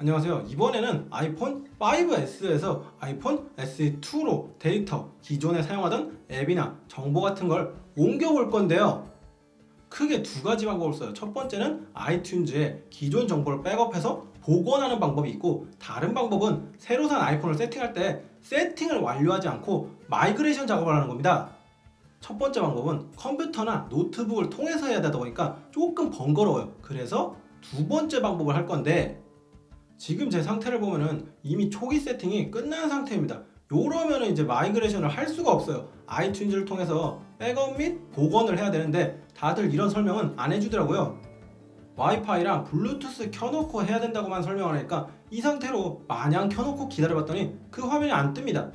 안녕하세요. 이번에는 아이폰 5S에서 아이폰 SE2로 데이터, 기존에 사용하던 앱이나 정보 같은 걸 옮겨볼 건데요. 크게 두 가지 방법을 써요. 첫 번째는 아이튠즈에 기존 정보를 백업해서 복원하는 방법이 있고, 다른 방법은 새로 산 아이폰을 세팅할 때 세팅을 완료하지 않고 마이그레이션 작업을 하는 겁니다. 첫 번째 방법은 컴퓨터나 노트북을 통해서 해야 되다 보니까 조금 번거로워요. 그래서 두 번째 방법을 할 건데, 지금 제 상태를 보면은 이미 초기 세팅이 끝난 상태입니다. 요러면은 이제 마이그레이션을 할 수가 없어요. 아이튠즈를 통해서 백업 및 복원을 해야 되는데 다들 이런 설명은 안 해주더라고요. 와이파이랑 블루투스 켜놓고 해야 된다고만 설명을 하니까 이 상태로 마냥 켜놓고 기다려봤더니 그 화면이 안 뜹니다.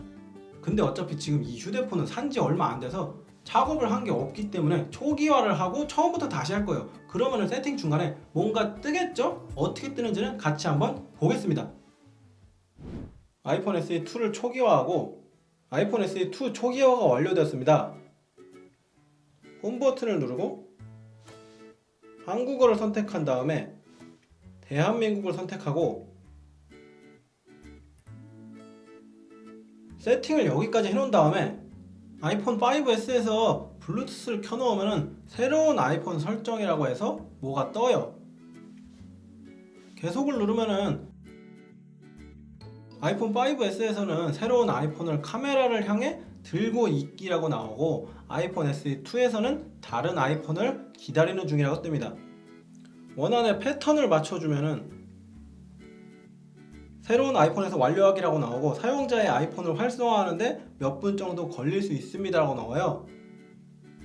근데 어차피 지금 이 휴대폰은 산지 얼마 안 돼서 작업을 한 게 없기 때문에 초기화를 하고 처음부터 다시 할 거예요. 그러면은 세팅 중간에 뭔가 뜨겠죠? 어떻게 뜨는지는 같이 한번 보겠습니다. 아이폰 SE2를 초기화하고, 아이폰 SE2 초기화가 완료되었습니다. 홈 버튼을 누르고 한국어를 선택한 다음에 대한민국을 선택하고 세팅을 여기까지 해놓은 다음에 아이폰 5S에서 블루투스를 켜놓으면 새로운 아이폰 설정이라고 해서 뭐가 떠요. 계속을 누르면은 아이폰 5S에서는 새로운 아이폰을 카메라를 향해 들고 있기라고 나오고, 아이폰 SE2에서는 다른 아이폰을 기다리는 중이라고 뜹니다. 원안에 패턴을 맞춰주면은 새로운 아이폰에서 완료하기라고 나오고, 사용자의 아이폰을 활성화하는데 몇 분 정도 걸릴 수 있습니다 라고 나와요.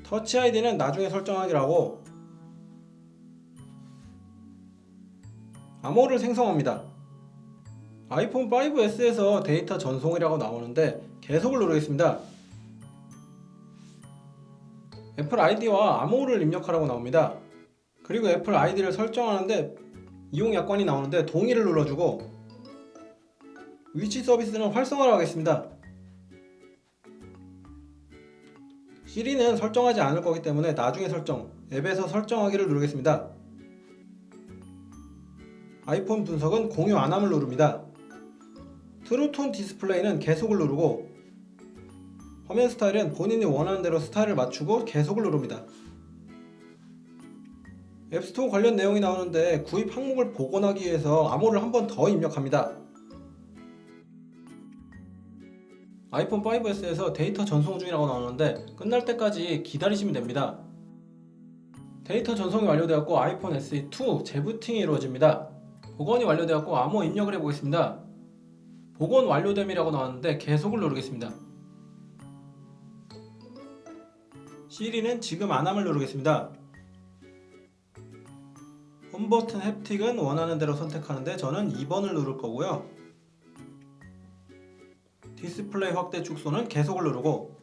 터치 아이디는 나중에 설정하기라고, 암호를 생성합니다. 아이폰 5S에서 데이터 전송이라고 나오는데 계속을 누르겠습니다. 애플 아이디와 암호를 입력하라고 나옵니다. 그리고 애플 아이디를 설정하는데 이용 약관이 나오는데 동의를 눌러주고, 위치 서비스는 활성화를 하겠습니다. 시리는 설정하지 않을 거기 때문에 나중에 설정, 앱에서 설정하기를 누르겠습니다. 아이폰 분석은 공유 안 함을 누릅니다. 트루톤 디스플레이는 계속을 누르고, 화면 스타일은 본인이 원하는 대로 스타일을 맞추고 계속을 누릅니다. 앱스토어 관련 내용이 나오는데 구입 항목을 복원하기 위해서 암호를 한 번 더 입력합니다. 아이폰 5S에서 데이터 전송 중이라고 나오는데 끝날 때까지 기다리시면 됩니다. 데이터 전송이 완료되었고 아이폰 SE2 재부팅이 이루어집니다. 복원이 완료되었고 암호 입력을 해보겠습니다. 복원 완료됨이라고 나왔는데 계속을 누르겠습니다. 시리는 지금 안함을 누르겠습니다. 홈 버튼 햅틱은 원하는 대로 선택하는데 저는 2번을 누를 거고요. 디스플레이 확대 축소는 계속을 누르고,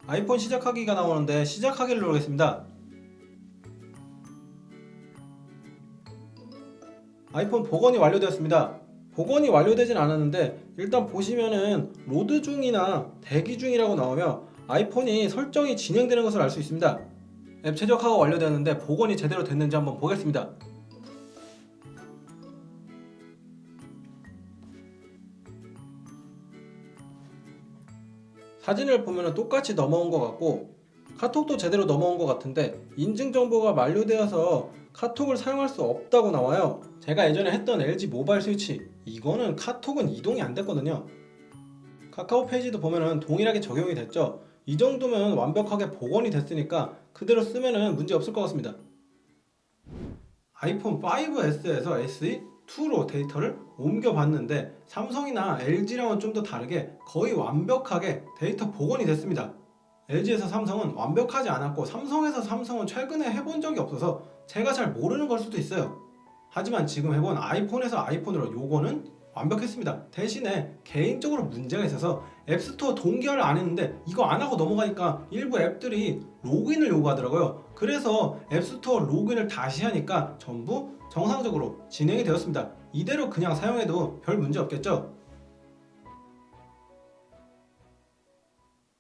아이폰 시작하기가 나오는데 시작하기를 누르겠습니다. 아이폰 복원이 완료되었습니다. 복원이 완료되진 않았는데 일단 보시면은 로드 중이나 대기 중이라고 나오며 아이폰이 설정이 진행되는 것을 알 수 있습니다. 앱 최적화가 완료되었는데 복원이 제대로 됐는지 한번 보겠습니다. 사진을 보면 똑같이 넘어온 것 같고 카톡도 제대로 넘어온 것 같은데 인증 정보가 만료되어서 카톡을 사용할 수 없다고 나와요. 제가 예전에 했던 LG 모바일 스위치, 이거는 카톡은 이동이 안 됐거든요. 카카오 페이지도 보면은 동일하게 적용이 됐죠. 이 정도면 완벽하게 복원이 됐으니까 그대로 쓰면은 문제 없을 것 같습니다. 아이폰 5S에서 SE2로 데이터를 옮겨봤는데 삼성이나 LG랑은 좀 더 다르게 거의 완벽하게 데이터 복원이 됐습니다. LG에서 삼성은 완벽하지 않았고 삼성에서 삼성은 최근에 해본 적이 없어서 제가 잘 모르는 걸 수도 있어요. 하지만 지금 해본 아이폰에서 아이폰으로 요거는 완벽했습니다. 대신에 개인적으로 문제가 있어서 앱스토어 동기화를 안 했는데 이거 안 하고 넘어가니까 일부 앱들이 로그인을 요구하더라고요. 그래서 앱스토어 로그인을 다시 하니까 전부 정상적으로 진행이 되었습니다. 이대로 그냥 사용해도 별 문제 없겠죠?